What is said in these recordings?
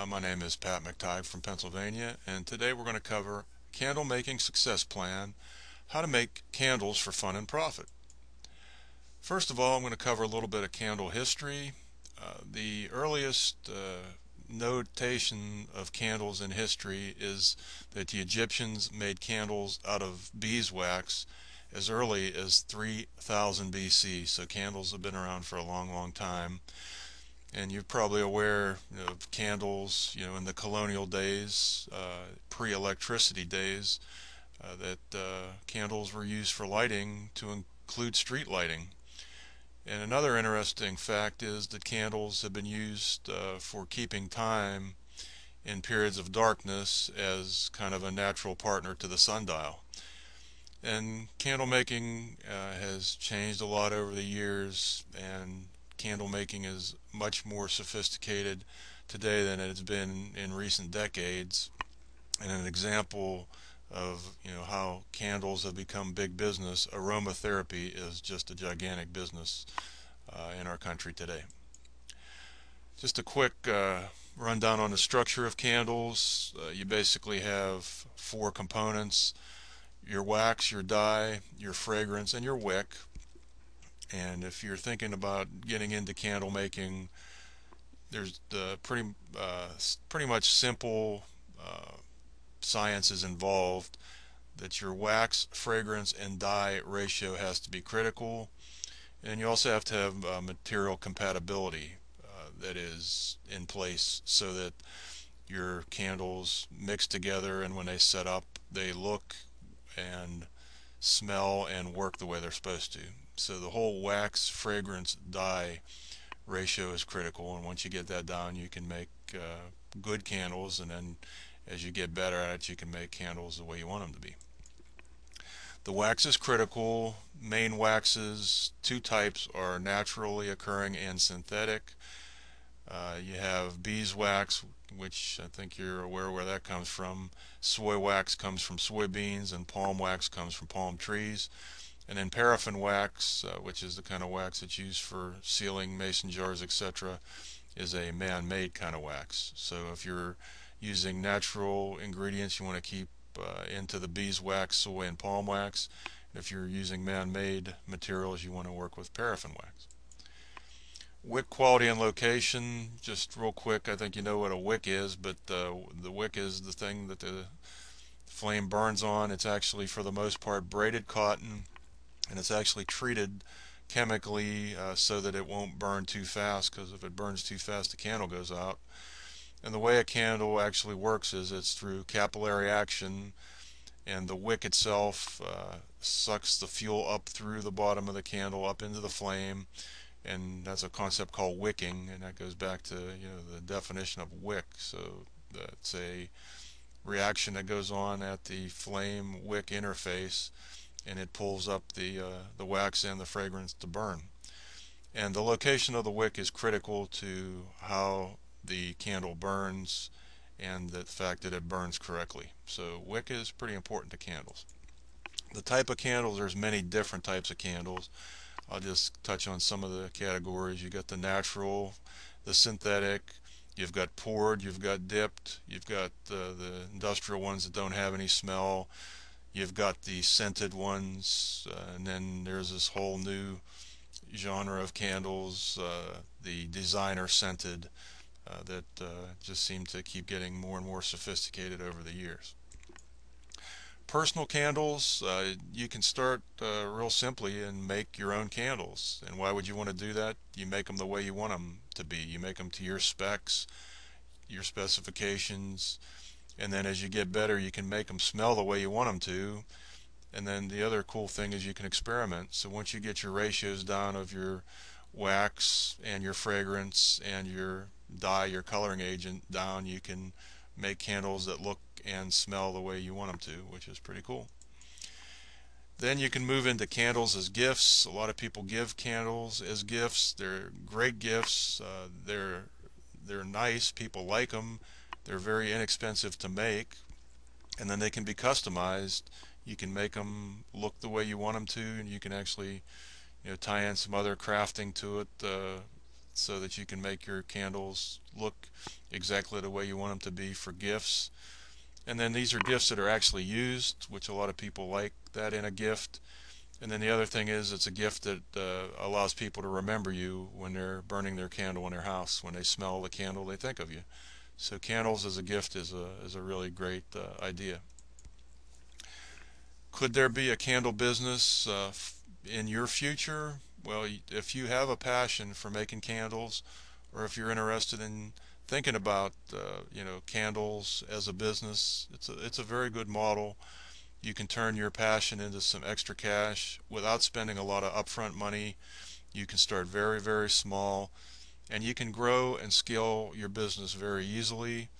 My name is Pat McTigue from Pennsylvania, and today we're going to cover Candle Making Success Plan, how to make candles for fun and profit. First of all, I'm going to cover a little bit of candle history. The earliest notation of candles in history is that the Egyptians made candles out of beeswax as early as 3000 BC, so candles have been around for a long time. And you're probably aware of candles, in the colonial days, pre-electricity days, that candles were used for lighting to include street lighting. And another interesting fact is that candles have been used for keeping time in periods of darkness as kind of a natural partner to the sundial. And candle making has changed a lot over the years, and candle making is much more sophisticated today than it has been in recent decades. And an example of how candles have become big business, aromatherapy is just a gigantic business in our country today. Just a quick rundown on the structure of candles. You basically have four components: your wax, your dye, your fragrance, and your wick. And if you're thinking about getting into candle making, there's the pretty much simple sciences involved. That your wax, fragrance, and dye ratio has to be critical, and you also have to have material compatibility that is in place so that your candles mix together, and when they set up, they look and smell and work the way they're supposed to. So the whole wax, fragrance, dye ratio is critical, and once you get that down, you can make good candles, and then as you get better at it, you can make candles the way you want them to be. The wax is critical. Main waxes, two types, are naturally occurring and synthetic. You have beeswax, which I think you're aware where that comes from. Soy wax comes from soybeans, and palm wax comes from palm trees. And then paraffin wax, which is the kind of wax that's used for sealing mason jars, etc., is a man-made kind of wax. So if you're using natural ingredients, you want to keep into the beeswax, soy, and palm wax. If you're using man-made materials, you want to work with paraffin wax. Wick quality and location, just real quick, I think you know what a wick is, but the wick is the thing that the flame burns on. It's actually, for the most part, braided cotton, and it's actually treated chemically so that it won't burn too fast, because if it burns too fast, the candle goes out. And the way a candle actually works is it's through capillary action, and the wick itself sucks the fuel up through the bottom of the candle up into the flame, and that's a concept called wicking, and that goes back to the definition of wick. So that's a reaction that goes on at the flame wick interface, and it pulls up the wax and the fragrance to burn. And the location of the wick is critical to how the candle burns and the fact that it burns correctly. So wick is pretty important to candles. The type of candles, there's many different types of candles. I'll just touch on some of the categories. You got the natural, the synthetic, you've got poured, you've got dipped, you've got the industrial ones that don't have any smell, you've got the scented ones, and then there's this whole new genre of candles, the designer scented, that just seem to keep getting more and more sophisticated over the years. Personal candles, you can start real simply and make your own candles. And why would you want to do that? You make them the way you want them to be. You make them to your specs, your specifications, and then as you get better, you can make them smell the way you want them to. And then the other cool thing is you can experiment. So once you get your ratios down of your wax and your fragrance and your dye, your coloring agent down, you can make candles that look and smell the way you want them to, which is pretty cool. Then you can move into candles as gifts. A lot of people give candles as gifts. They're great gifts. They're nice. People like them. They're very inexpensive to make, and then they can be customized. You can make them look the way you want them to, and you can actually tie in some other crafting to it so that you can make your candles look exactly the way you want them to be for gifts. And then these are gifts that are actually used, which a lot of people like that in a gift. And then the other thing is, it's a gift that allows people to remember you when they're burning their candle in their house. When they smell the candle, they think of you. So candles as a gift is a really great idea. Could there be a candle business in your future? Well, if you have a passion for making candles, or if you're interested in thinking about candles as a business, it's a very good model. You can turn your passion into some extra cash without spending a lot of upfront money. You can start very, very small, and you can grow and scale your business very easily.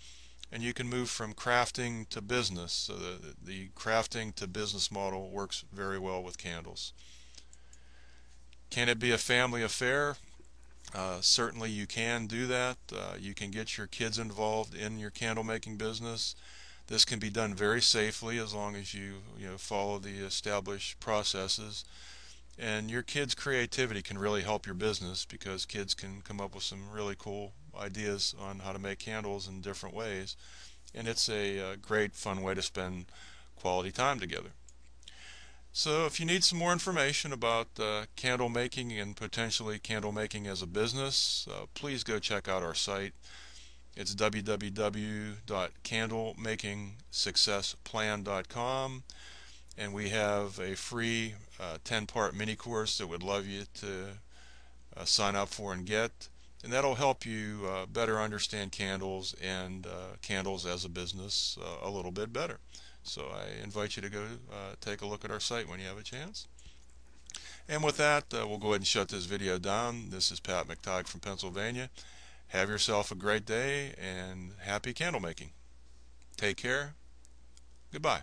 And you can move from crafting to business. So the crafting to business model works very well with candles. Can it be a family affair? Certainly you can do that. You can get your kids involved in your candle making business. This can be done very safely as long as you follow the established processes. And your kids' creativity can really help your business, because kids can come up with some really cool ideas on how to make candles in different ways. And it's a great fun way to spend quality time together. So if you need some more information about candle making and potentially candle making as a business, please go check out our site. It's www.candlemakingsuccessplan.com, and we have a free 10-part mini course that we'd love you to sign up for and get. And that'll help you better understand candles and candles as a business a little bit better. So I invite you to go take a look at our site when you have a chance. And with that, we'll go ahead and shut this video down. This is Pat McTigue from Pennsylvania. Have yourself a great day and happy candle making. Take care. Goodbye.